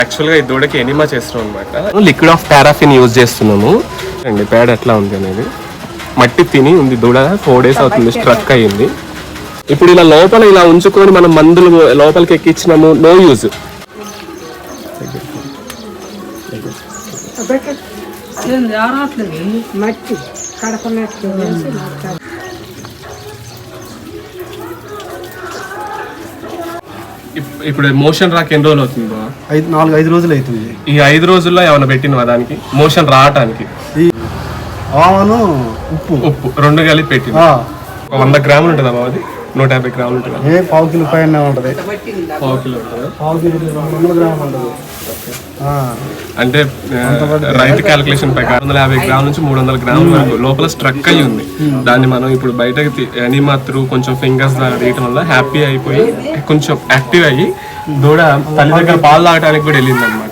యాక్చువల్గా ఈ దూడకి ఎనిమా చేస్తున్నాం అనమాట. లిక్విడ్ ఆఫ్ పారాఫిన్ యూజ్ చేస్తున్నాము అండి. పేడ ఎట్లా ఉంది అనేది మట్టి తిని ఉంది దూడ. 4 days అవుతుంది స్ట్రక్ అయ్యింది. ఇప్పుడు ఇలా లోపల ఇలా ఉంచుకొని మనం మందులు లోపలికి ఎక్కించినాము, నో యూజ్. ఇప్పుడు మోషన్ రాక ఎన్ని రోజులు అవుతుంది? 4-5 రోజులు అవుతుంది. ఈ 5 రోజుల్లో ఏమైనా పెట్టినవా దానికి మోషన్ రావటానికి? ఆవను ఉప్పు 2 కలిపి పెట్టింది. 100 గ్రాములు ఉంటుందా బాబు? అది 150 గ్రాములు ఉంటుందా? పావు కిలో పైన ఉంటుంది. పావు కిలో ఉంటుందా? పావు కిలో 200 గ్రాములు ఉంటుంది. అంటే రైతు క్యాలిక్యులేషన్ ప్రకారం 250 గ్రాముల నుంచి 300 గ్రాముల వరకు లోపల స్ట్రక్ అయ్యి ఉంది. దాన్ని మనం ఇప్పుడు బయటకి ఎనిమా త్రూ కొంచెం ఫింగర్స్ ద్వారా తీయటం వల్ల హ్యాపీ అయిపోయి కొంచెం యాక్టివ్ అయ్యి దూడ తల్లి దగ్గర పాలు తాగడానికి కూడా వెళ్ళింది అనమాట.